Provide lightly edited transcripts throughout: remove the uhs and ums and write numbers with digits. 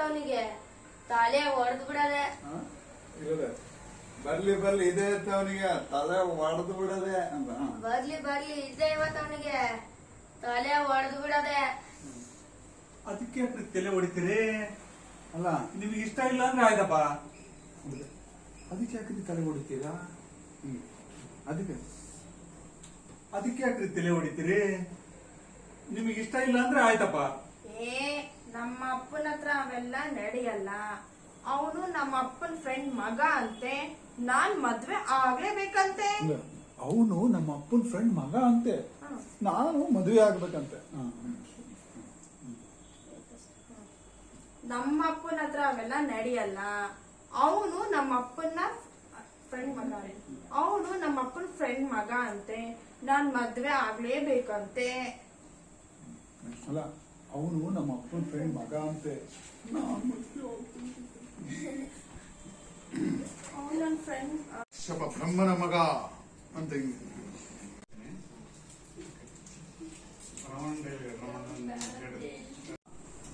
ಅವನಿಗೆ ತಲೆ ಹೊಡೆದು ಬಿಡದೆ. ಬರ್ಲಿ ಬರ್ಲಿ ಇದೆ ಅವನಿಗೆ ತಲೆ ಹೊಡೆದು ಬಿಡದೆ ಅಂತ. ಬರ್ಲಿ ಬರ್ಲಿ ಇದೆ ಇವತ್ತು ಅವನಿಗೆ ತಲೆ ಹೊಡೆದು ಬಿಡದೆ. ಅದಕ್ಕೆ ತಲೆ ಹೊಡಿತೀರಿ ಅಲ್ಲ, ನಿಮಗೆ ಇಷ್ಟ ಇಲ್ಲ ಅಂದ್ರೆ ಆಯ್ತಪ್ಪ. ಅದಕ್ಕೆ ಯಾಕ್ರಿ ತಲೆ ಹೊಡಿತೀರಾ? ಅದಕ್ಕೆ ಯಾಕ್ರಿ ತಲೆ ಹೊಡಿತೀರಿ? ನಿಮಗೆ ಇಷ್ಟ ಇಲ್ಲ ಅಂದ್ರೆ ಆಯ್ತಪ್ಪ. ನಮ್ಮ ಅಪ್ಪನ ಹತ್ರ ಅವೆಲ್ಲ ನಡೆಯಲ್ಲ. ಅವನು ನಮ್ಮ ಅಪ್ಪನ ಫ್ರೆಂಡ್ ಮಗ ಅಂತೆ, ನಾನ್ ಮದ್ವೆ ಆಗ್ಲೇಬೇಕಂತೆ. ಅವನು ನಮ್ಮ ಅಪ್ಪನ ಫ್ರೆಂಡ್ ಮಗ ಅಂತೆ, ನಾನು ಮದುವೆ ಆಗ್ಬೇಕಂತೆ. ನಮ್ಮ ಅಪ್ಪನ ಹತ್ರ ಅವೆಲ್ಲ ನಡೆಯಲ್ಲ. ಅವನು ನಮ್ಮ ಅಪ್ಪನ ಫ್ರೆಂಡ್ ಮಗ ಅವನು ನಮ್ಮ ಅಪ್ಪನ ಫ್ರೆಂಡ್ ಮಗ ಅಂತೆ, ನಾನ್ ಮದ್ವೆ ಆಗ್ಲೇಬೇಕಂತೆ. ಅಲ್ಲ, ಅವನು ನಮ್ಮ ಅಪ್ಪನ ಫ್ರೆಂಡ್ ಮಗ ಅಂತೆ, ಅವನು ನನ್ನ ಫ್ರೆಂಡ್ ಬ್ರಹ್ಮನ ಮಗ ಅಂತ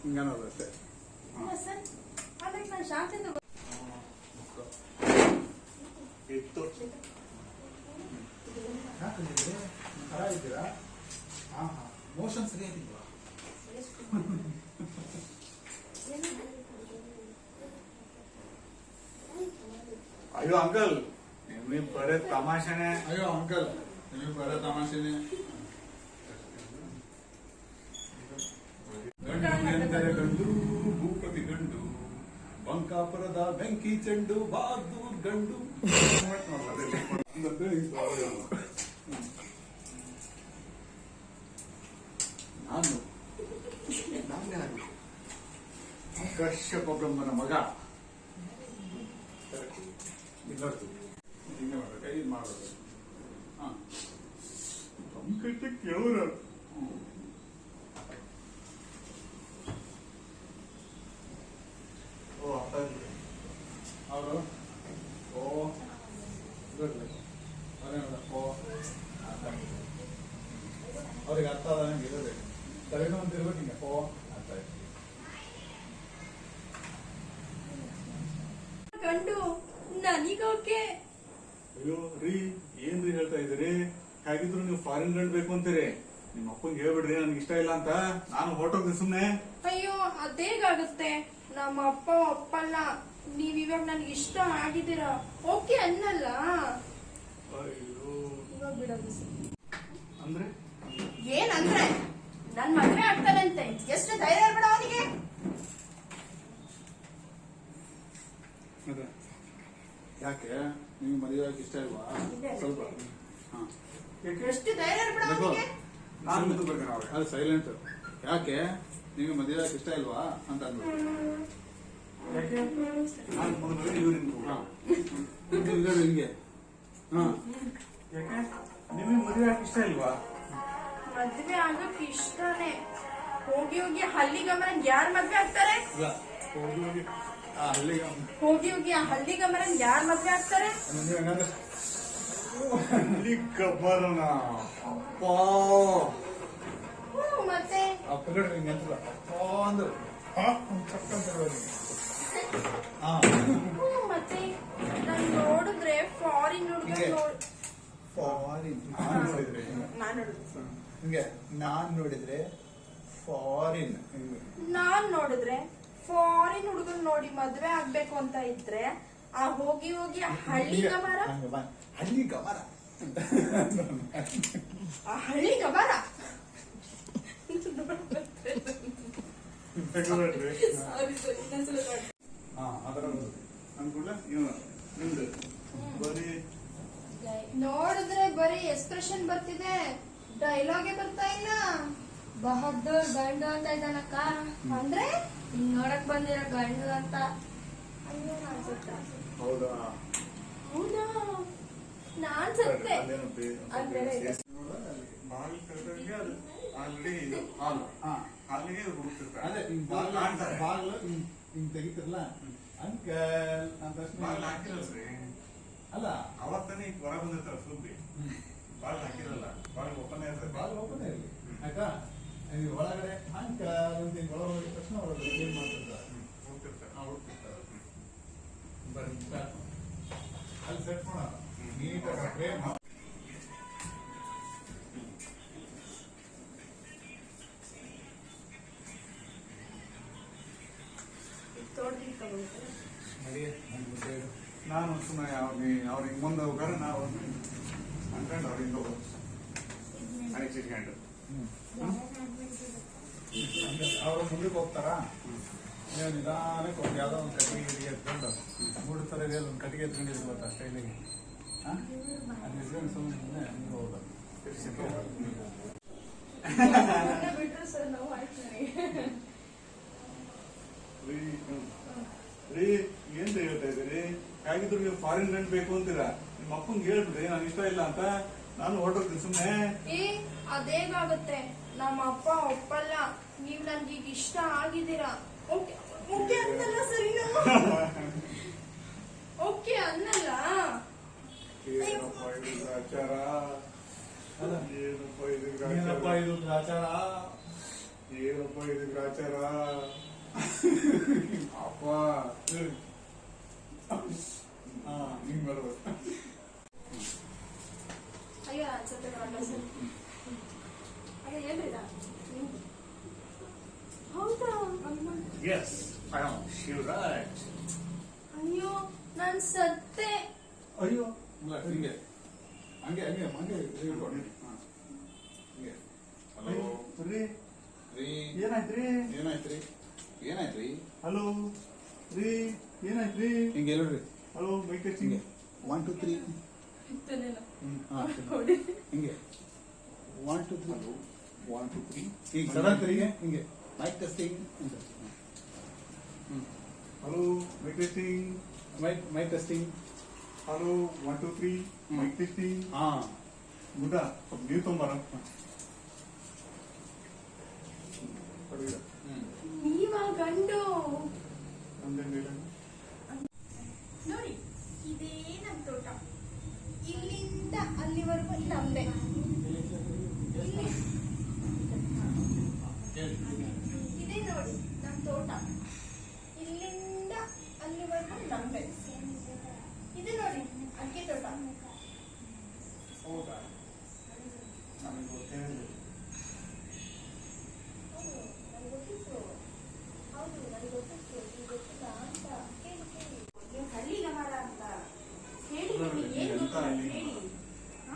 ಹಿಂಗನ್ನೋದಷ್ಟೇ. ಅದಕ್ಕೆ ನಾನು ಶಾಂತಿಯಿಂದ ಇದ್ದೀರಾ? ಮೋಷನ್ ಸರಿಯಾಗಿಲ್ವಾ? ಅಯ್ಯೋ ಅಂಕಲ್, ನಿಮಗೆ ಬರೇ ತಮಾಷೆನೆ. ಅಯ್ಯೋ ಅಂಕಲ್, ನಿಮಗೆ ಬರೋ ತಮಾಷೆನೆ. ಗಂಡು ಭೂಪತಿ ಗಂಡು, ಬಂಕಾಪುರದ ಬೆಂಕಿ ಚೆಂಡು, ಬಹಾದೂರ್ ಗಂಡು. ನಾನು ಕಶ್ಯಪ ಬ್ರಹ್ಮನ ಮಗ. ಕೈ ಮಾಡೋದು ಕೇಳೋರು ಅವರು ಅವ್ರಿಗೆ ಅರ್ಥ ಆದಂಗೆ ಇರೋದೆ ತಲೆನೋ ಅಂತ ಇರ್ಬೇಕು. ಹಿಂಗೆ ಅರ್ಥ ಆಯ್ತು. ಗಂಡು ನನಗೋಕೆ. ಅಯ್ಯೋ ರೀ, ಏನ್ರಿ ಹೇಳ್ತಾ ಇದ್ದೀರಿ? ಹೇಗಿದ್ರು ನೀವು ಫಾರಿನ್ ಗಂಡ್ ಬೇಕು ಅಂತೀರಿ. ನಿಮ್ಮ ಅಪ್ಪಂಗೆ ಹೇಳ್ಬಿಡ್ರಿ ನನ್ಗೆ ಇಷ್ಟ ಇಲ್ಲ ಅಂತ. ನಾನು ಹೊರಟೋಗ್ತೀನಿ ಸುಮ್ನೆ. ಅಯ್ಯೋ ಅದೇಗಾಗುತ್ತೆ? ನಮ್ಮ ಅಪ್ಪ ಒಪ್ಪಲ್ಲ. ನೀವ್ ಇವಾಗ ನನ್ಗೆ ಇಷ್ಟ ಆಗಿದ್ದೀರಾ, ಓಕೆ ಅನ್ನಲ್ಲ. ಅಯ್ಯೋ, ಇವಾಗ ಬಿಡೋದು ಅಂದ್ರೆ ಏನಂದ್ರೆ ನನ್ ಮದ್ವೆ ಆಗ್ತಾನಂತೆ. ಎಷ್ಟು ಧೈರ್ಯ ಇರ್ಬೇಡ ಅವನಿಗೆ. ಯಾಕೆ ನಿಮ್ಗೆ ಮದುವೆ ಇಷ್ಟ ಇಲ್ವಾ? ಸ್ವಲ್ಪ ಎಷ್ಟು ಧೈರ್ಯ ಇರ್ಬೇಡ ಅವನಿಗೆ. ಅದು ಸೈಲೆಂಟ್. ಯಾಕೆ ನಿಮ್ಗೆ ಮದುವೆ ಇಷ್ಟ ಇಲ್ವಾ ಅಂತ ಅಂದ್ಬಿಟ್ಟು ಯಾಕೆ ನಾನು ಮೊದಲು ಇವ್ರಿಂದ ಹಿಂಗೆ. ಯಾಕೆ ನಿಮಗೆ ಮದುವೆ ಯಾಕೆ ಇಷ್ಟ ಇಲ್ವಾ? ಮದ್ವೆ ಆಗಕ್ ಇಷ್ಟನೇ. ಹೋಗಿ ಹೋಗಿ ಹಳ್ಳಿ ಗಮನ ಯಾರ್ ಮದ್ವೆ ಆಗ್ತಾರೆ? ಹೋಗಿ ಹೋಗಿ ಆ ಹಳ್ಳಿ ಗಮನ ಯಾರ್ ಮದ್ವೆ ಆಗ್ತಾರೆ? ಹಳ್ಳಿ ಗಬ್ಬರನ ಅಪ್ಪ. ಮತ್ತೆ ಮತ್ತೆ ನಾನ್ ನೋಡಿದ್ರೆ ಫಾರಿನ್ ನಾನ್ ನೋಡಿದ್ರೆ ಫಾರಿನ್ ಹುಡುಗನ್ ನೋಡಿ ಮದ್ವೆ ಆಗ್ಬೇಕು ಅಂತ ಇದ್ರೆ ಆ ಹೋಗಿ ಹೋಗಿ ಹಳ್ಳಿ ಗಮರ ಆ ಹಳ್ಳಿ ಗಮರ ನೋಡಿದ್ರೆ ಬರೀ ಎಕ್ಸ್ಪ್ರೆಷನ್ ಬರ್ತಿದೆ, ಡೈಲಾಗೆ ಬರ್ತಾ ಇಲ್ಲ. ಬಹದ್ದೂರ್ ಗಂಡು ಅಂತ ಇದ್ದಾನಕ್ಕ. ಅಂದ್ರೆ ನೋಡಕ್ ಬಂದಿರೋ ಗಂಡು ಅಂತ. ಅಯ್ಯೋ ನಾನ್ ಸತ್ತೆ. ಹೌದಾ? ನಾನ್ ಸತ್ತೆ. ಬಾಗ್ಲು ಹಿಂಗ್ ತೆಗಿತಿರಲ್ಲ ಅಂಕಲ್ ಅಂತ ಅಲ್ಲ, ಅವತ್ತಾನೆ ಹೊರ ಬಂದಿರ್ತಾರ ಸುದ್ದಿ. ಬಾಳ್ ಹಾಕಿರಲ್ಲ, ಬಾಳ್ ಓಪನ್ ಇರ್ತದೆ. ಬಾಗ್ಲು ಓಪನ್ ಇರಲಿ ಆಯ್ತಾ. ಒಳಗಡೆ ಅಂಕಲ್ ಅಂತ ಒಳಗೆ ಹೋಗಿದ ತಕ್ಷಣ ಅವ್ರ ಏನ್ ಮಾಡ್ತಿರ್ತಾರೆ. ಅಲ್ಲಿ ಸೆಟ್ ಮಾಡೋಣ ನೀಟಾಗಿ ಫ್ರೇಮ್. ನಾನು ಸುಮ್ಮನೆ ಅವ್ರಿಗೆ ಮುಂದೆ ಹೋಗಾರ ನಾವು ಅನ್ಕೊಂಡು ಅವ್ರಿಂದ ಅನಿಸಿಟ್ಕೊಂಡು ಅವರು ಮುಂದಕ್ಕೆ ಹೋಗ್ತಾರಾ, ನೀವು ನಿಧಾನಕ್ಕೆ ಹೋಗಿ ಯಾವುದೋ ಒಂದು ಕಟ್ಟಿಗೆ ಗಿಟ್ಟಿಗೆ ಎತ್ಕೊಂಡು ಮೂರು ಥರ ಇದೆ ಒಂದು ಕಟ್ಟಿಗೆ ಎತ್ಕೊಂಡಿದ್ರು ಗೊತ್ತಾ ಸ್ಟೈಲಿಗೆ. ಅಲ್ಲಿ ಇಸ್ಕೊಂಡು ಸುಮ್ಮನೆ ಹಂಗೆ ಹೋಗೋದು. ಬಿಟ್ರು ಸರ್ ನಾವು ಆಯ್ತು ನನಗೆ. ರೀ ಏನ್ ಹೇಳ್ತಾ ಇದ್ದೀರಿ? ಹೇಗಿದ್ರು ನೀವು ಫಾರಿನ್ ರೆಂಟ್ ಬೇಕು ಅಂತೀರಾ? ನಿಮ್ಮ ಅಪ್ಪಂಗೆ ಹೇಳ್ಬಿಡ್ರಿ ನಾನು ಇಷ್ಟ ಇಲ್ಲ ಅಂತ, ನಾನು ಹೊರಟೋಗ್ತೀನಿ ಸುಮ್ಮನೆ. ಅದೇಗಾಗುತ್ತೆ, ನಮ್ಮ ಅಪ್ಪ ಒಪ್ಪಲ್ಲ. ನೀವ್ ನನ್ಗೆ ಈಗ ಇಷ್ಟ ಆಗಿದ್ದೀರಾ. ಓಕೆ ಓಕೆ ಅನ್ನಲ್ಲ ಸರಿನಾ? ಓಕೆ ಅನ್ನಲ್ಲ. ಏನಪ್ಪ ಇದು ಗ್ರಾಚಾರ? ಏನಪ್ಪ ಇದು ಏನಪ್ಪ ಗ್ರಾಚಾರ? ಇದು ಗ್ರಾಚಾರ? ಏನಪ್ಪ ಇದು ಗ್ರಾಚಾರ? ಅಪ್ಪ ಹಿಂಗ್ ಮಾಡ್ಬೇಕು. ಅಯ್ಯೋ ಅನ್ಸುತ್ತೆ ನೋಡಲ್ಲ ಸರ್. ಅಯ್ಯೋ ಏನ್ರಿದ? ಹೌದಾ? Yes, I am Shivraj. ಅಯ್ಯೋ ನಾನ್ ಸತ್ತೆ. ಅಯ್ಯೋ ಇಲ್ಲ ಹಿಂಗೆ ಹಂಗೆ ಹಂಗೆ ಹಂಗೆ ಹೇಳ್ಕೊಡಿ. ಹಂಗೆ ಹಲೋ ರೀ ರೀ ಏನಾಯ್ತ್ರಿ? ಏನಾಯ್ತ್ರಿ? ಏನಾಯ್ತ್ರಿ? ಹಲೋ ರೀ ಏನಾಯ್ತ್ರಿ? ಹಿಂಗೆ ಹೇಳ್ರಿ. ಹಲೋ ಬೈಕ್ ಹಿಂಗೆ ಹಿಂಗೆ 1 2 3 ಹಿಂಗೆ 1 2 3 1 2 3 ಈಗ ಸಡನ್ ಹಿಂಗೆ ಹಿಂಗೆ ಮೈಕ್ ಟೆಸ್ಟಿಂಗ್ ಅಂತ. Hello mic testing. Mic testing. Hello 1 2 3 mic testing. ಹಾ ಗುಡ್ಡ ಸ್ವಲ್ಪ ನೀರು ತೊಂಬಾರ. ನೀವ ಗಂಡು ನೋಡಿ, ಇದೇ ನಮ್ ತೋಟ. ಇಲ್ಲಿಂದ ಅಲ್ಲಿವರೆಗೂ ನಮ್ದೆ. ಇಲ್ಲಿ ಇದೇ ನೋಡಿ ನಮ್ ತೋಟ. ಇಲ್ಲಿಂದ ಅಲ್ಲಿವರೆಗೂ ನಮ್ದೆ. ಇದು ನೋಡಿ ಅಡಿಕೆ ತೋಟ. ಹೌದಾ? ನನಗೆ ಗೊತ್ತೇ ಇಲ್ಲ. ನನಗೆ ಗೊತ್ತಿತ್ತು. ಹೌದು ನನಗೆ ಗೊತ್ತಿತ್ತು. ನಿಮ್ಗೆ ಗೊತ್ತಿಲ್ಲ ಅಂತ. ಕೇಳಿ ಕೇಳಿ. ನೀವು ಹಳ್ಳಿಗ ಮರ ಅಂತ ಹೇಳಿ. ನಿಮಗೆ ಏನ್ ಗೊತ್ತಿಲ್ಲ ಹೇಳಿ.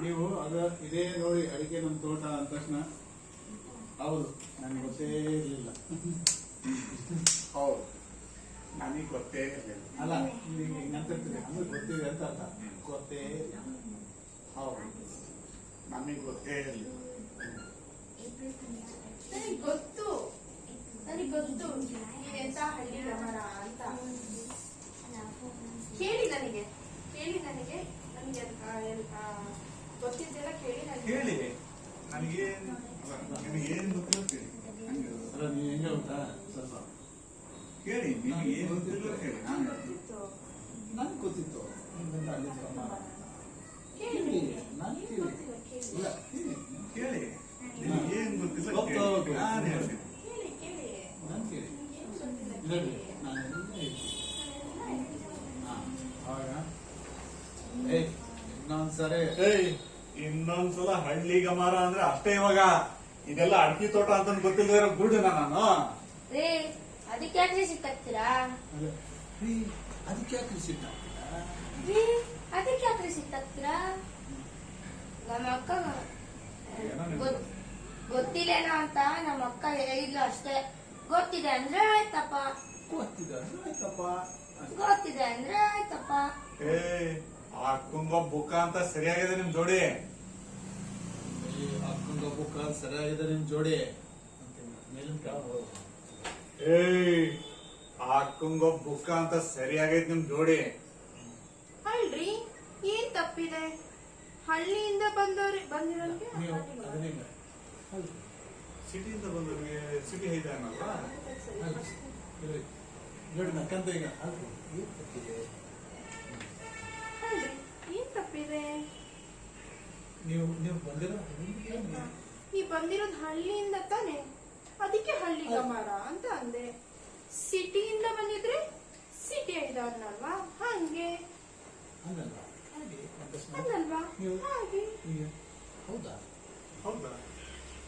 ನೀವು ಅದು ಇದೇ ನೋಡಿ ಅಡಿಕೆ ನಮ್ಮ ತೋಟ ಅಂದ ತಕ್ಷಣ ಹೌದು ನನಗೆ ಗೊತ್ತೇ ಇರಲಿಲ್ಲ. ಹೌದು ನನಗೆ ಗೊತ್ತೇ ಇರಲಿಲ್ಲ. ಅಲ್ಲ ಈಗ ಹಿಂಗಂತಿರ್ತೀರಿ ಅಂದ್ರೆ ಗೊತ್ತಿದೆ ಅಂತ ಅರ್ಥ. ಗೊತ್ತೇ ಇಲ್ಲ. ಹೌದು ನನಗೆ ಗೊತ್ತೇ ಇರಲಿಲ್ಲ. ನನಗೆ ಗೊತ್ತು. ನನಗೆ ಗೊತ್ತು ನೀವೆಂತ ಹಳ್ಳಿಗ ಮರ ಅಂತ. ಕೇಳಿ ನನಗೆ. ಕೇಳಿ ನನಗೆ. ನನಗೆ ಗೊತ್ತಿದ್ದೆಲ್ಲ ಕೇಳಿ ನನಗೆ. ಕೇಳಿ ನನಗೇನು ನಿಮಗೇನು ಗೊತ್ತಿಲ್ಲ ಕೇಳಿ. ಹಂಗೆ ಅಲ್ಲ ನೀವು ಹೆಂಗೆ ಗೊತ್ತಾ ಸ್ವಲ್ಪ ಕೇಳಿ ನಿಮಗೇನು ಗೊತ್ತಿಲ್ಲ ಕೇಳಿ. ನಾನು ಗೊತ್ತಿತ್ತು. ನನಗೆ ಗೊತ್ತಿತ್ತು ನಿಮ್ಮಿಂದ ಅಲ್ಲಿ ಕ್ರಮ. ಕೇಳಿ ಕೇಳಿ ನನಗೆ. ನಾನು ಏನ್ ಕೇಳಿ ಗೊತ್ತಿಲ್ಲ ಕೇಳಿ. ಇಲ್ಲ ಕೇಳಿ ಕೇಳಿ ನಿಮಗೇನು ಗೊತ್ತಿಲ್ಲ ಗೊತ್ತು, ಕೇಳಿ. ಗೊತ್ತು. ನಾನು ಹೇಳ್ತೀನಿ. ಕೇಳಿ ಕೇಳಿ. ನಾನು ಕೇಳಿ ಏನ್ ಗೊತ್ತಿಲ್ಲ ನೋಡಿ ಕೇಳಿ. ನಾನು ಎಲ್ಲ ಹೇಳ್ತೀನಿ. ನಾನೆಲ್ಲ ಹೇಳ್ತೀನಿ. ಹಾಂ ಅವಾಗ ಏಯ್ ಇನ್ನೊಂದ್ಸರಿ ಏಯ್ ಇನ್ನೊಂದ್ಸಲ ಹಳ್ಳಿಗ ಮರ ಅಂದ್ರೆ ಅಷ್ಟೇ. ಇವಾಗ ಇದೆಲ್ಲ ಅಡಿಕೆ ತೋಟ ಅಂತ ಗೊತ್ತಿಲ್ಲದೆ ಇರೋ ಗುಡ್ಡನ ನಾನು. ರೇ ಅದಕ್ಕೆ ಯಾಕೆ ಸಿಕ್ಕಾಗ್ತೀರಾ? ಅದೇ ರೀ ಅದಕ್ಕೆ ಯಾಕೆ ಸಿಟ್ಟ ರೀ ಅದಕ್ಕೆ ಯಾಕೆ ಸಿಕ್ಕಾಗ್ತೀರಾ? ನಮ್ಮ ಅಕ್ಕ ಏನೋ ನಿಮ್ದು? ಗೊತ್ತಿಲ್ಲೇನೋ ಅಂತ ನಮ್ಮ ಅಕ್ಕ ಹೇಳಿದ್ಲು ಅಷ್ಟೇ. ಗೊತ್ತಿದೆ ಅಂದ್ರೆ ಆಯ್ತಪ್ಪ. ಗೊತ್ತಿದೆ ಆಯ್ತಪ್ಪ. ಗೊತ್ತಿದೆ ಅಂದ್ರೆ ಆಯ್ತಪ್ಪ. ಏ ಆ ಕುಂಗ ಬುಕ್ಕ ಅಂತ ಸರಿಯಾಗಿದೆ ನಿಮ್ ಜೋಡಿ. ಹಾಕೊಂಡ ಬುಕ್ ಸರಿಯಾಗಿದೆ ನಿಮ್ ಜೋಡಿ. ಮೇಲಿನ ಕೆಳಗೆ ಏಯ್ ಆ ಕುಂಗ ಬುಕ್ಕ ಅಂತ ಸರಿಯಾಗೈತೆ ನಿಮ್ ಜೋಡಿ. ಅಲ್ರಿ ಏನ್ ತಪ್ಪಿದೆ? ಹಳ್ಳಿಯಿಂದ ಬಂದಿರೋರಿಗೆ ನೀವು ಅದನ್ನೇ ಸಿಟಿಯಿಂದ ಬಂದವ್ರಿಗೆ ಸಿಟಿ ಐತೆ ಅನ್ನಲ್ವಾ? ನೋಡಿ ನಕ್ಕಂತ ಈಗ ಅಲ್ರಿ ಏನ್ ತಪ್ಪಿದೆ? ಅಲ್ರಿ ಏನ್ ತಪ್ಪಿದೆ? ನೀವು ಬಂದಿರೋ ನೀ ಬಂದಿರೋದು ಹಳ್ಳಿಯಿಂದ ತಾನೆ, ಅದಕ್ಕೆ ಹಳ್ಳಿಗ ಮರ ಅಂತ ಅಂದೆ. ಸಿಟಿಯಿಂದ ಬಂದಿದ್ರೆ ಸಿಟಿ ಐದವ್ರನ್ನಲ್ವಾ ಹಂಗ ಹಂಗೆ ಹಂಗಲ್ವಾ ಹಾಗೆ ಅಕಸ್ಮಾತ್ ಹಂಗಲ್ವಾ ನೀವು ಹಾಗೆ ಈಗ ಹೌದಾ ಹೌದಾ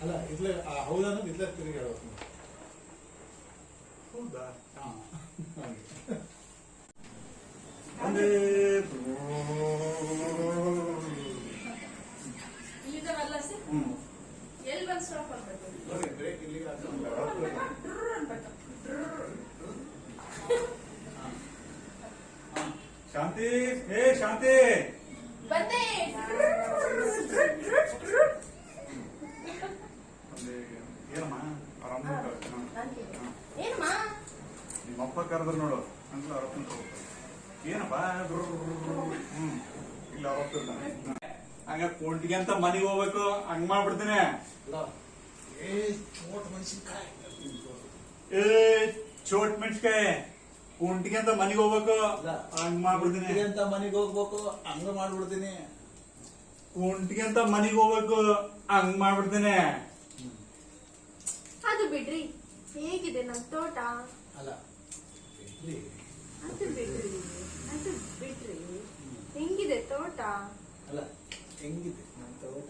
ಅಲ್ಲ ಇದ್ಲೇ ಹೌದಾ ಅನ್ನೋದು ಇದ್ಲೇ ತಿರುಗಿ ಹೇಳ್ಬೇಕು ನೀವು. ಹೌದಾ ಹಾ ಹಾಗೆ ಅಂದ್ರೆ ಇದಾವಲ್ಲ ಸರ್ ಹ್ಮ್ ಎಲ್ಲಿ ಬಂದು ಸ್ಟಾಪ್ ಆಗ್ಬೇಕು ನೋಡಿ ಬ್ರೇಕ್ ಇಲ್ಲಿಗೆ ಹಾಕ್ಕೊಂಡು ಡ್ರ್ ಅನ್ಬೇಕು. ಶಾಂತಿ ಏ ಶಾಂತಿ ಬಂದೆ ಅಂದ್ರೆ ಏನಮ್ಮ ಆರಾಮ ಏನಮ್ಮ ನಿಮ್ಮ ಅಪ್ಪ ಕರೆದ್ರು ನೋಡು ಅಂತ ಅವ್ರಪ್ಪ ಏನಪ್ಪ ಹ್ಮ್ ಇಲ್ಲ ಅವ್ರಪ್ಪ ಹಂಗ ಕೊಂಟಿಗೆ ಅಂತ ಮನೆಗೆ ಹೋಗ್ಬೇಕು ಹಂಗ್ ಮಾಡ್ಬಿಡ್ತೀನಿ ಅಲ್ಲ ಏ ಚೋಟ್ ಮೆಣಸಿನ್ಕಾಯಿ ಏ ಚೋಟ್ ಮೆಣಸ್ಕಾಯಿ ಕುಂಟಿಗೆ ಅಂತ ಮನೆಗೆ ಹೋಗ್ಬೇಕು ಹಂಗ್ ಮಾಡ್ಬಿಡ್ತೀನಿ ಅಂತ ಮನೆಗೆ ಹೋಗ್ಬೇಕು ಹಂಗ ಮಾಡ್ಬಿಡ್ತೀನಿ ಕುಂಟಿಗೆ ಅಂತ ಮನೆಗೆ ಹೋಗ್ಬೇಕು ಹಂಗ್ ಮಾಡ್ಬಿಡ್ತೀನಿ ಅದು ಬಿಡ್ರಿ ಹೇಗಿದೆ ನಮ್ ತೋಟ ಅಲ್ಲ ಇಡ್ಲಿ ಅದು ಬಿಡ್ರಿ ಹೆಂಗಿದೆ ತೋಟ ಅಲ್ಲ ಹೆಂಗಿದೆ ನಮ್ಮ ತೋಟ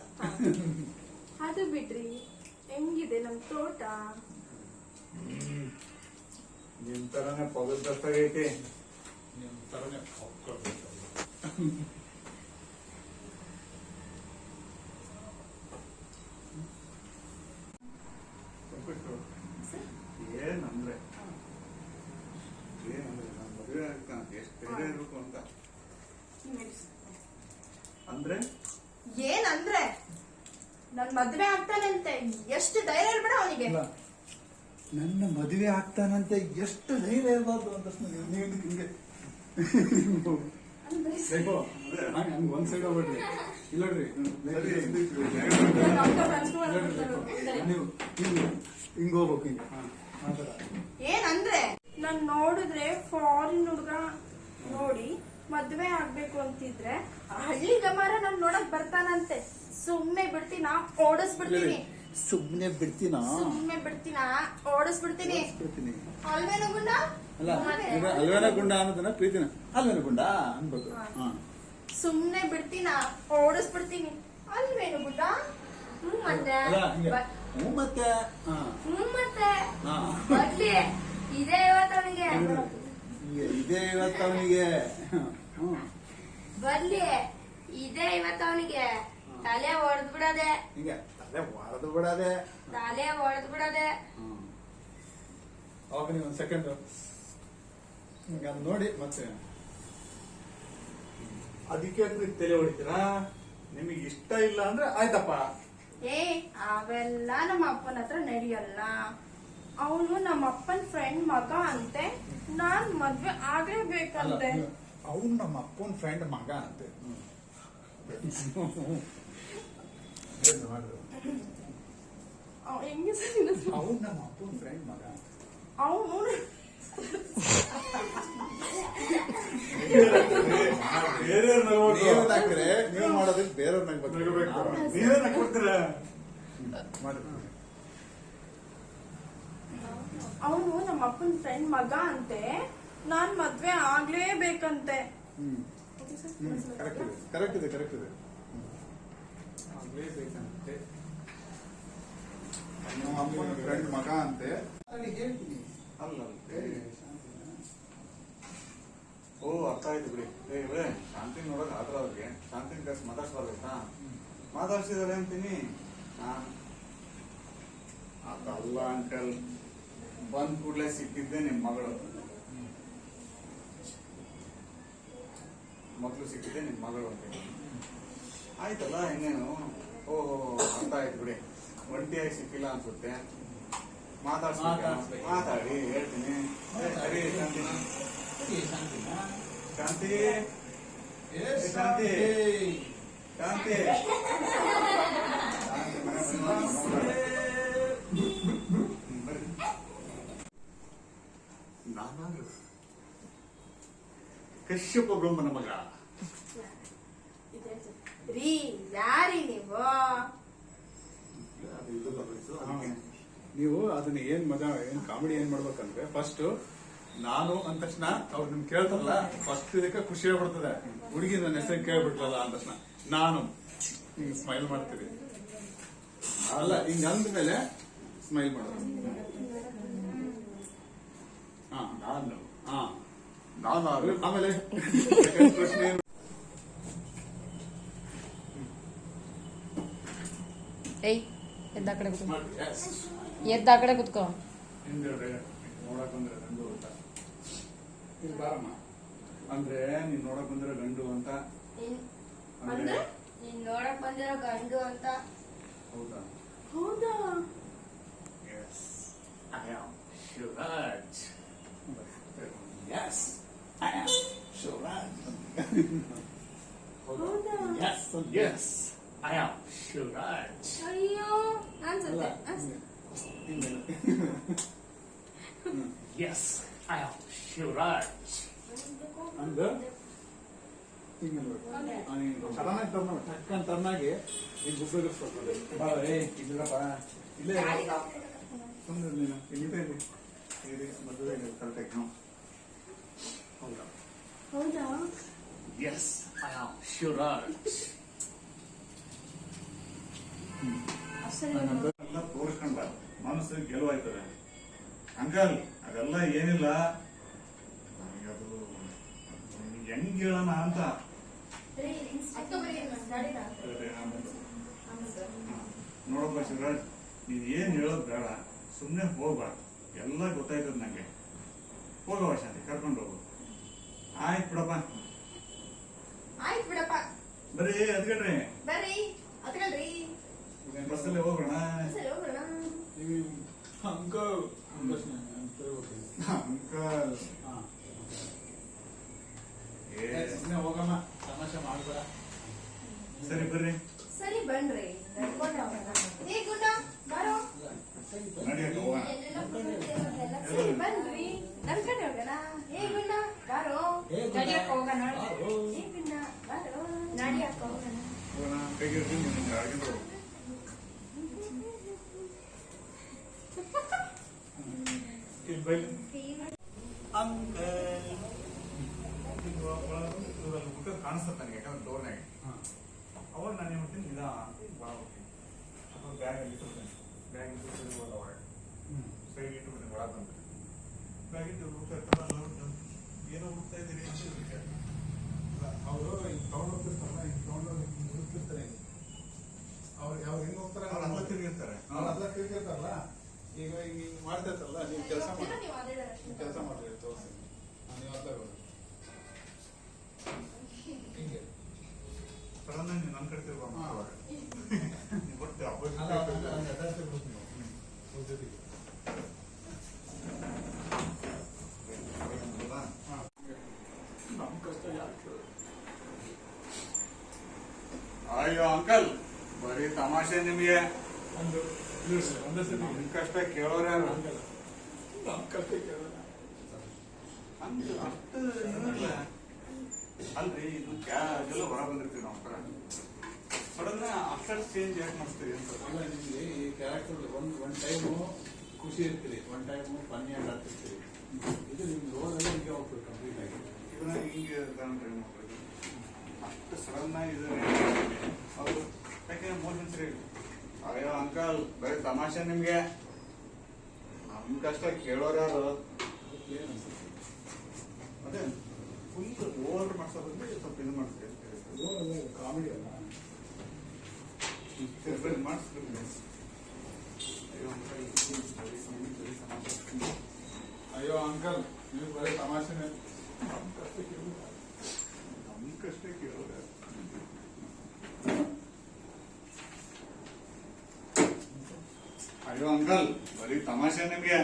ಅದು ಬಿಡ್ರಿ ಹೆಂಗಿದೆ ನಮ್ ತೋಟ ನಿಮ್ ತರನೇ ಪೊಗದಷ್ಟಾಗೈತಿ ನಿಮ್ಮ ತರನೇ ಹಾಕ್ಕೊಳ್ಬೇಕು ಏನಂದ್ರೆ ನಾನು ಮದುವೆ ಆಗ್ತಾನೆ ಎಷ್ಟು ಧೈರ್ಯ ಇರ್ಬೇಕು ಅಂತ ಅಂದ್ರೆ ಏನಂದ್ರೆ ನನ್ ಮದ್ವೆ ಆಗ್ತಾನಂತೆ ಎಷ್ಟು ಧೈರ್ಯ ಇರ್ಬೇಡ ಅವನಿಗೆ ಅಲ್ಲ ನನ್ನ ಮದುವೆ ಆಗ್ತಾನಂತೆ ಎಷ್ಟು ಧೈರ್ಯ ಇರಬಾರ್ದು ಅಂತ ನೀವು ಹಿಂಗೆ ಬೇಕೋ ಹಂಗೆ ಒಂದ್ ಸೈಡ್ ಹೋಗ್ಬಿಡ್ರಿ ಇಲ್ಲಡ್ರಿ ಸರಿ, ನೀವು ಹಿಂಗ್ ಹೋಗ್ಬೇಕು ಹಿಂಗೆ ಆ ಥರ ಏನಂದ್ರೆ ನಾನ್ ನೋಡಿದ್ರೆ ಫಾರಿನ್ ಹುಡ್ಗ ನೋಡಿ ಮದ್ವೆ ಆಗ್ಬೇಕು ಅಂತಿದ್ರೆ ಹಳ್ಳಿ ಗಮಾರ ನನ್ ನೋಡಕ್ ಬರ್ತಾನಂತೆ ಸುಮ್ನೆ ಬಿಡ್ತೀನ ಓಡಿಸ್ಬಿಡ್ತೀನಿ ಸುಮ್ಮನೆ ಬಿಡ್ತೀನಾ ಸುಮ್ನೆ ಬಿಡ್ತೀನ ಓಡಿಸ್ಬಿಡ್ತೀನಿ ಬಿಡ್ತೀನಿ ಅಲ್ವೇನೋ ಗುಂಡ ಅಲ್ಲ ಈಗ ಅಲ್ವೇನ ಗುಂಡ ಅನ್ನೋದನ್ನ ಪ್ರೀತಿನ ಅಲ್ವೇನ ಗುಂಡ ಅನ್ಬೇಕು ಹಾ ಸುಮ್ನೆ ಬಿಡ್ತೀನ ಓಡಿಸ್ಬಿಡ್ತೀನಿ ಅಲ್ವೇನು ಗುಂಡ ಹ್ಮ್ ಮತ್ತೆ ಅಲ್ಲ ಹಿಂಗೆ ಹ್ಞೂ ಮತ್ತೆ ಹಾ ಹ್ಮ್ ಮತ್ತೆ ಹಾ ಬರ್ಲಿ ಇದೇ ಇವತ್ತು ಅವನಿಗೆ ಹಿಂಗೆ ಇದೇ ಇವತ್ತು ಅವನಿಗೆ ಹ್ಞೂ ಬರ್ಲಿ ಇದೇ ಇವತ್ತು ಅವನಿಗೆ ತಲೆ ಹೊಡೆದ್ ಬಿಡದೆ ಹಿಂಗೆ ತಲೆ ಹೊಡೆದು ಬಿಡದೆ ತಲೆ ಹೊಡೆದ್ ಬಿಡದೆ ಅವಾಗ ನೀವು ಒಂದು ಸೆಕೆಂಡ್ ಹಿಂಗೆ ಅದ್ ನೋಡಿ ಮತ್ತೆ ಅದಕ್ಕೆ ಅಂದ್ರೆ ತಲೆ ಹೊಡಿತೀರಾ ನಿಮಗೆ ಇಷ್ಟ ಇಲ್ಲ ಅಂದ್ರೆ ಆಯ್ತಪ್ಪ ಏ ಅವೆಲ್ಲ ನಮ್ಮ ಅಪ್ಪನ ಹತ್ರ ನಡೆಯಲ್ಲ ಅವನು ನಮ್ಮ ಅಪ್ಪನ ಫ್ರೆಂಡ್ ಮಗ ಅಂತೆ ನಾನ್ ಮದ್ವೆ ಆಗ್ಲೇಬೇಕಂತೆ ಅವ್ನು ನಮ್ಮ ಅಪ್ಪನ ಫ್ರೆಂಡ್ ಮಗ ಅಂತೆ ಏನು ಮಾಡಿದ್ರು ಹೆಂಗೆ ಅವ್ನು ನಮ್ಮ ಅಪ್ಪನ ಫ್ರೆಂಡ್ ಮಗ ಅವನು ಬೇರೆಯವ್ರ್ ನಗ್ಬೇಕು. ನೀವು ನಗ್ರೆ ನೀವು ಮಾಡೋದಕ್ಕೆ ಬೇರೆಯವ್ರ ನಗಬೇಕು. ನಗ್ಬೇಕು ನೀವೇ ನಗ್ಬಿಡ್ತೀರ ಮಾಡಿ ಅವನು ನಮ್ಮ ಅಪ್ಪನ ಫ್ರೆಂಡ್ ಮಗ ಅಂತೆ ನಾನ್ ಮದ್ವೆ ಆಗ್ಲೇಬೇಕಂತೆ ಕರೆಕ್ಟ್ ಇದೆ ಕರೆಕ್ಟ್ ಇದೆ ಆಗ್ಲೇಬೇಕಂತೆ ನಮ್ಮ ಅಪ್ಪನ ಫ್ರೆಂಡ್ ಮಗ ಅಂತೆ ಅಲ್ಲಿ ಹೇಳ್ತೀನಿ ಅಲ್ಲ ಓ ಅರ್ಥ ಆಯ್ತು ಬಿಡಿ ಏ ಶಾಂತಿ ನೋಡಕ್ ಆದ್ರ ಅವ್ರಿಗೆ ಶಾಂತಿನ ಕಳ್ಸಿ ಮಾತಾಡ್ಸ್ಬಾರ್ದಾಯ್ತಾ ಮಾತಾಡ್ಸಿದಾರೆ ಅಂತೀನಿ ಅದಲ್ಲ ಅಂಕಲ್ ಬಂದ್ ಕೂಡ್ಲೆ ಸಿಕ್ಕಿದ್ದೆ ನಿಮ್ ಮಗಳು ಮಗಳು ಸಿಕ್ಕಿದ್ದೆ ನಿಮ್ ಮಗಳು ಅಂತ ಆಯ್ತಲ್ಲ ಇನ್ನೇನು ಓಹೋ ಅರ್ಥ ಆಯ್ತು ಬಿಡಿ ಒಂಟಿಯಾಗಿ ಸಿಕ್ಕಿಲ್ಲ ಅನ್ಸುತ್ತೆ ಮಾತಾಡ್ಸ್ಬೇಕು. ಮಾತಾಡಿ ಹೇಳ್ತೀನಿ ಸರಿ ಶಾಂತಿ ಶಾಂತಿ ಶಾಂತಿ ಶಾಂತಿ ನಾನಾದ್ರು ಕಶ್ಯಪ ಬ್ರಹ್ಮನ ಮಗ ರೀ ಯಾರಿ ನೀವು ಅದು ಇದು ಬರೋದು ಅದಕ್ಕೆ ನೀವು ಅದನ್ನ ಏನ್ ಮಜಾ ಏನ್ ಕಾಮಿಡಿ ಏನ್ ಮಾಡ್ಬೇಕಂದ್ರೆ ಫಸ್ಟ್ ನಾನು ಅಂದ ತಕ್ಷಣ ಅವ್ರು ನಿಮ್ ಕೇಳ್ತಾರಲ್ಲ ಫಸ್ಟ್ ಇದಕ್ಕೆ ಖುಷಿ ಆಗ್ಬಿಡ್ತದೆ. ಹುಡುಗಿ ನನ್ನ ಹೆಸರು ಕೇಳ್ಬಿಟ್ರಲ್ಲ ಅಂದ ತಕ್ಷಣ ನಾನು ಹಿಂಗ್ ಸ್ಮೈಲ್ ಮಾಡ್ತೀವಿ. ಅಲ್ಲ ಹಿಂಗ ಅಂದ್ಮೇಲೆ ಸ್ಮೈಲ್ ಮಾಡೋದು. ನಾನು ಆಮೇಲೆ second ಪ್ರಶ್ನೆ ಏನು? ಏಯ್ ಎದ್ದ ಕಡೆ ಕೂತ್ಕೋ. ಮಾಡಿ. Yes. ಎದ್ದ ಕಡೆ ಕೂತ್ಕೋ. ಹಿಂದೆ ನೋಡಕ್ ಬಂದ್ರೆ ಗಂಡು ಅಂತ ಇಲ್ಲಿ ಬಾರಮ್ಮ ಅಂದ್ರೆ ನೀನ್ ನೋಡಕ್ ಬಂದಿರೋ ಗಂಡು ಅಂತ ಅಂದ್ರೆ ನೀನ್ ನೋಡಕ್ ಬಂದಿರೋ ಗಂಡು ಅಂತ. ಹೌದಾ? ಹೌದಾ? Yes, I am Shivraj. Yes, I am Shivraj. ಹೌದಾ? Yes, yes, I am Shivraj. ಅಯ್ಯೋ ಅನ್ಸುತ್ತೆ. Yes, I am Shivraj. ಅಂದ ಸಡನ್ನಾಗಿ ಟಕ್ಕನ್ ಟರ್ನಾಗಿ ಈಗ ಗುಬ್ಬೆಗಿಸ್ಬೇಕು. ಬಾ ಏ ಇಲ್ಲಪ್ಪ ಇಲ್ಲೇ ಸುಮ್ಮನೆ ನೀನು ಇಲ್ಲಿದೆ ಇಲ್ಲಿ ಮದುವೆ ಕರೆಕ್ಟಾಗಿ ನಾವು. ಹೌದಾ? ಹೌದಾ? Yes, I am Shivraj. ಎಲ್ಲ ತೋರಿಸ್ಕೊಂಡ ಮನಸ್ಸು ಗೆಲುವಾಯ್ತದೆ. ಅಂಕಲ್ ಅದೆಲ್ಲ ಏನಿಲ್ಲ, ನನಗೆ ಅದು ಹೆಂಗ್ ಹೇಳೋಣ ಅಂತ. ನೋಡಪ್ಪ ಶಿವರಾಜ್, ನೀನ್ ಏನ್ ಹೇಳೋದ್ ಬೇಡ, ಸುಮ್ನೆ ಹೋಗ್ಬಾರ್ದು. ಎಲ್ಲ ಗೊತ್ತಾಯ್ತದ ನಂಗೆ. ಹೋಗವ ಶಾಂತಿ, ಕರ್ಕೊಂಡು ಹೋಗು. ಆಯ್ತು ಬಿಡಪ್ಪ. ಆಯ್ತು ಬಿಡಪ್ಪ. ಬರೀ ಅದ್ಗಡ್ರಿ ಬರ್ರಿ ಅತ್ಕಳ್ರಿ. ಬಸ್ಸಲ್ಲೇ ಹೋಗೋಣ. ಸರಿ ಹೋಗೋಣ. ಅಂಕಲ್ ಅಂಕಲ್ ಸುಮ್ಮನೆ ಹೋಗಮ್ಮ, ತಮಾಷೆ ಮಾಡ್ಬೇಡ. ಸರಿ ಬರ್ರಿ. ಸರಿ ಬನ್ರಿ. ಏ ಗುಂಡ ಬಾರೋ. ನಡಿಯಕ್ಕ ಹೋಗೋಣ. ಸರಿ ಬನ್ರಿ, ನನ್ ಕಡೆ ಹೋಗೋಣ. ಏ ಗುಂಡ ಬಾರೋ. ನಡಿಯಕ್ಕ ಹೋಗೋಣ. ಏ ಗುಂಡ ಬಾರೋ, ನಡಿಯಕ್ಕ ಹೋಗೋಣ. ಹೋಗೋಣ. ಕೈಗೆ ಅಡ್ಗೆ ಹೋಗು. ಅಂಕಲ್ ಕಾಣಿಸ್ತದೆ ನನಗೆ, ಯಾಕಂದ್ರೆ ಡೋರ್ನಾಗೆ. ಅವಾಗ ನಾನು ಏನ್ ಮಾಡ್ತೀನಿ, ನಿಧಾನ ಒಳ ಹೋಗ್ತೀನಿ. ಅಥವಾ ಬ್ಯಾಗ್ ಅಲ್ಲಿ ಇಟ್ಟಿರ್ತೇನೆ. ಬ್ಯಾಗ್ ಇಟ್ಟು ಒಳಗೆ ಸೈಡ್ ಇಟ್ಟುಬಿಡ್ತೀನಿ, ಒಳಗೆ ಬಂದು ಬ್ಯಾಗ್ ಇಟ್ಟು ಹುಡುಕ್ತಾ ಇರ್ತಾರಲ್ಲ, ಏನೋ ಹುಡುಕ್ತಾ ಇದ್ದೀರಿ ಅವರು ಈಗ ತಗೊಂಡು ಹೋಗ್ತಿರ್ತಾರಲ್ಲ, ಈಗ ತಗೊಂಡು ಹುಡುಕ್ತಿರ್ತಾರೆ. ಅವ್ರು ಯಾವ ಹೆಂಗ್ ಹೋಗ್ತಾರೆ, ಅವ್ರು ಅಲ್ಲ ತಿರುಗಿರ್ತಾರೆ. ಅವ್ರು ಅಲ್ಲ ತಿರುಗಿರ್ತಾರಲ್ಲ, ಈಗ ಹಿಂಗ್ ಮಾಡ್ತಾ ಇರ್ತಾರಲ್ಲ, ನೀವು ಕೆಲಸ ಮಾಡ್ರಿ ತೋರಿಸಿ. ನೀವು ಅರ್ಥ ಹಿಂಗೆ ಸಡನ್ ಆಗಿ ನನ್ನ ಕಡೆ ತಿರ್ಬೇಕು. ಅಯ್ಯೋ ಅಂಕಲ್, ಬರೀ ತಮಾಷೆ ನಿಮಗೆ. ನಮ್ ಕಷ್ಟ ಕೇಳೋರು ಯಾರು? ನಮ್ ಕಷ್ಟ ಕೇಳೋರ ಅಷ್ಟು ಏನಿಲ್ಲ ಅಲ್ರಿ. ಇದು ಕ್ಯಾಜುವಲ್ ಹೊರ ಬಂದಿರ್ತೀವಿ ನಾವು ತರ. ಸಡನ್ ಅಕ್ಷರ ಚೇಂಜ್ ಯಾಕೆ ಮಾಡ್ತೀವಿ ಅಂತ. ಇಲ್ಲ, ನಿಮ್ಗೆ ಈ ಕ್ಯಾರೆಕ್ಟರ್ ಒಂದ್ ಟೈಮು ಖುಷಿ ಇರ್ತೀರಿ, ಒಂದ್ ಟೈಮು ಫನ್ನಿ ಆಗಿ ಆಗ್ತಿರ್ತೀರಿ. ಇದು ನಿಮ್ ಲೋನಲ್ಲಿ ಹಿಂಗೆ ಹೋಗ್ತೀವಿ ಕಂಪ್ಲೀಟ್ ಆಗಿ. ಇದನ್ನ ಹಿಂಗೆ ಟ್ರೈ ಮಾಡ್ಬೇಕು. ಅಷ್ಟು ಸಡನ್ ಆಗಿ ಅವರು ಯಾಕೆ ಮೋಷನ್ ಸರಿ. ಅಯ್ಯೋ ಅಂಕಲ್, ಬರೀ ತಮಾಷೆ ನಿಮ್ಗೆ. ನಮ್ ಕಷ್ಟ ಕೇಳೋರು ಯಾರು? ಅದೇ ಫುಲ್ ಓವರ್ ಮಾಡ್ಸೋದು, ಸ್ವಲ್ಪ ಇದು ಮಾಡಿಸ್ತೀವಿ. ಕಾಮಿಡಿ ಅಲ್ಲ, ಮಾಡಿಸ್ಬೇಕು. ಅಯ್ಯೋ ಅಂಕಲ್, ನೀವು ಬರೀ ತಮಾಷೆನೆ. ನಮ್ ಕಷ್ಟ ಕೇಳೋರು ಯಾರು? ಅಯ್ಯೋ ಅಂಕಲ್, ಬರೀ ತಮಾಷೆ ನಿಮ್ಗೆ.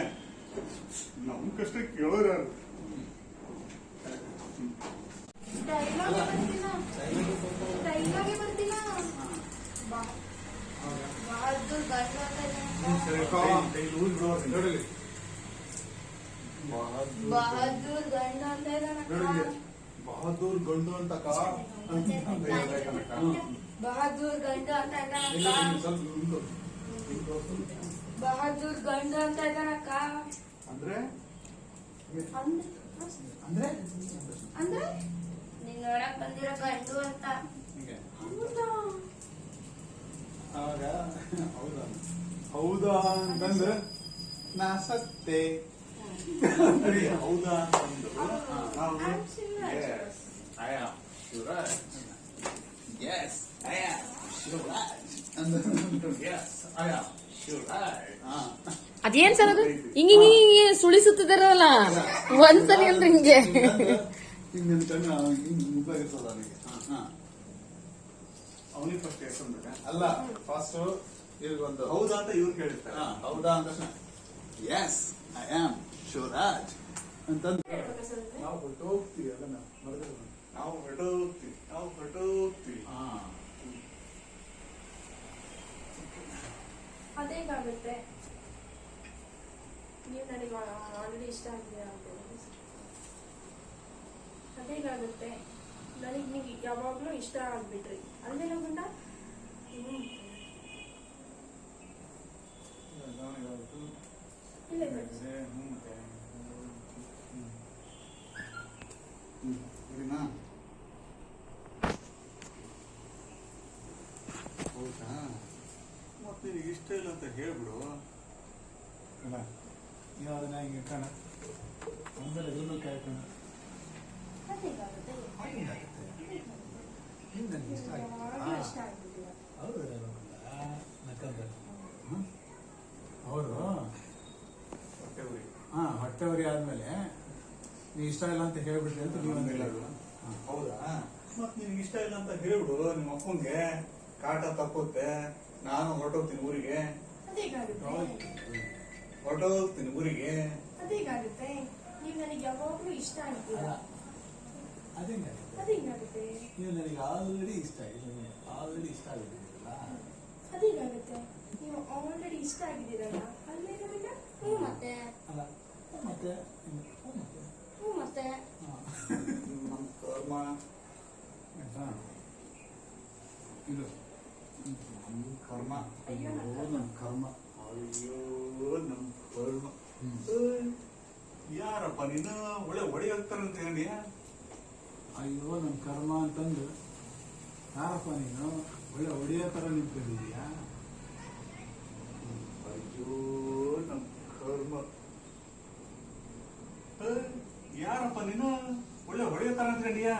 ನಮ್ ಕಷ್ಟ ಕೇಳೋರು ಯಾರು? ಡೈಲಾಗೆ ಬರ್ತಿಲ್ಲ. ಬಹದ್ದೂರ್ ಗಂಡು ಬಹದ್ದೂರ್ ಗಂಡು ಅಂತ ಇದ್ದಾನಕ್ಕ. ಬಹದ್ದೂರ್ ಗಂಡು ಅಂತ ಬಹದ್ದೂರ್ ಗಂಡು ಅಂತ ಇದ್ದಾನಕ್ಕ. ಬಹದ್ದೂರ್ ಗಂಡು ಅಂತ ಇದ್ದಾನಕ್ಕ. ಅಂದ್ರೆ ಅಂದ್ರೆ ಅಂದ್ರೆ ನೀನ್ ನೋಡಕ್ ಬಂದಿರೋ ಗಂಡು ಅಂತ. ಹೀಗೆ ಹೌದಾ? ಆವಾಗ ಹೌದಾ ಅಂತಂದು ನಾ ಸತ್ತೆ. ಸರಿ, ಹೌದಾ ಅಂತಂದು ನಾವು I'm sure. I am Shivraj. Yes, I am Shivraj. Yes, I am Shivraj. ಅದೇನ್ ಸರ್ ಅದು ಹಿಂಗೆ ಹಿಂಗೆ ಸುಳಿಸುತ್ತಿದಾರಲ್ಲ ಒಂದ್ಸಲ ಅಂದ್ರೆ ಹಿಂಗೆ ಹಿಂಗೆ ಕಣ್ಣು ಹಿಂಗೆ ಮುಖ ಇರ್ತದ ಅವನಿಗೆ. ಅವನಿಗೆ ಫಸ್ಟ್ ಹೇಳ್ಕೊಂಡ್ಬೇಕಾ? ಅಲ್ಲ ಫಸ್ಟ್ ಇವ್ರಿಗೊಂದು ಹೌದಾ ಅಂತ ಇವ್ರು ಕೇಳಿರ್ತಾರೆ. ಹೌದಾ ಅಂದ ತಕ್ಷಣ ಎಸ್ ಐ ಆಮ್ ಶಿವರಾಜ್ ಅಂತಂದು ನಾವು ಹೊರಟು ಹೋಗ್ತೀವಿ ಅದನ್ನ ಮರೆದಿಲ್ಲ. ನಾವು ಹೊರಟೋಗ್ತೀವಿ. ಅದೇಗಾಗುತ್ತೆ ನೀವು ನನಗೆ ಆಲ್ರೆಡಿ ಇಷ್ಟ ಆಗಿದ್ದೀರಾ ಅಂತ. ಅದೇಗಾಗುತ್ತೆ ನನಗೆ ನೀವು ಯಾವಾಗಲೂ ಇಷ್ಟ ಆಗ್ಬಿಟ್ರಿ ಅಲ್ಲೇನೋ ಗುಂಡ. ಇಲ್ಲ ಸರಿನಾ? ಹೌದಾ? ಮತ್ತೆ ನಿನಗೆ ಇಷ್ಟ ಇಲ್ಲ ಅಂತ ಹೇಳ್ಬಿಡು. ಅಲ್ಲ ನೀವು ಅದನ್ನ ಹಿಂಗೆ ಕಾಣ ಆಮೇಲೆ ಇದನ್ನು ಕಾಯ್ಕೋಣ. ಅದೇಗಾಗುತ್ತೆ ಹಾಗೇನಾಗುತ್ತೆ? ಹಿಂಗೆ ನನಗೆ ಇಷ್ಟ ಯಾವಾಗಲೂ ಇಷ್ಟ ಆಗ್ಬಿಟ್ಟಿಲ್ಲ. ಹೌದು ನಕ್ಕಂದ್ರೆ ಅವರು ಹೊಟ್ಟೆ ಉರಿ. ಹೊಟ್ಟೆ ಉರಿ ಆದ್ಮೇಲೆ ನೀ ಇಷ್ಟ ಇಲ್ಲ ಅಂತ ಹೇಳ್ಬಿಟ್ರಿ ಅಂತ ನೀವು ಅಂದಿಲ್ಲ. ಹೌದಾ? ಮತ್ ನಿನ್ಗೆ ಇಷ್ಟ ಇಲ್ಲ ಅಂತ ಹೇಳ್ಬಿಡು. ನಿಮ್ಮ ಅಪ್ಪಂಗೆ ಕಾಟ ತಪ್ಪುತ್ತೆ. ನಾನು ಹೊರಟೋಗ್ತೀನಿ ಊರಿಗೆ. ಹೊರಟೋಗ್ತೀನಿ ಊರಿಗೆ. ಅದೇಗಾಗುತ್ತೆ ನೀವು ನನಗೆ ಯಾವಾಗಲೂ ಇಷ್ಟ ಆಗ್ತೀರಾ. ಅದೇನಾಗುತ್ತೆ? ಅದೇಗಾಗುತ್ತೆ ನೀವು ನನಗೆ ಆಲ್ರೆಡಿ ಇಷ್ಟ ಇಲ್ಲ, ಆಲ್ರೆಡಿ ಇಷ್ಟ ಆಗಿದ್ದೀರಲ್ಲ. ಅದೇಗಾಗುತ್ತೆ ನೀವು ಆಲ್ರೆಡಿ ಇಷ್ಟ ಆಗಿದ್ದೀರಲ್ಲ ಅಲ್ಲೇನಲ್ಲ. ಹ್ಞೂ ಮತ್ತೆ ಅಲ್ಲ ಮತ್ತೆ ಮತ್ತೆ ಹ್ಞೂ ಮತ್ತೆ ನಮ್ಮ ಕರ್ಮ. ಆಯ್ತಾ? ಇದು ನಮ್ಮ ಕರ್ಮ. ಅಯ್ಯೋ ನಮ್ಮ ಕರ್ಮ. ಅಯ್ಯೋ ನಮ್ಮ ಕರ್ಮ. ಯಾರಪ್ಪ ನೀನು ಒಳ್ಳೆ ಒಡಿ ಹೋಗ್ತಾರಂತ ಹೇಳಿಯ? ಅಯ್ಯೋ ನಮ್ಮ ಕರ್ಮ ಅಂತಂದು ಯಾರಪ್ಪ ನೀನು ಒಳ್ಳೆ ಒಡೆಯೋ ಥರ ನಿಂತ್ಕೊಂಡಿದೀಯಾ? ಅಯ್ಯೋ ನಮ್ಮ ಕರ್ಮ. ಯಾರಪ್ಪ ನೀನು ಒಳ್ಳೆ ಹೊಡೆಯೋ ತರ ಅಂತ ಹೇಳಿಯ?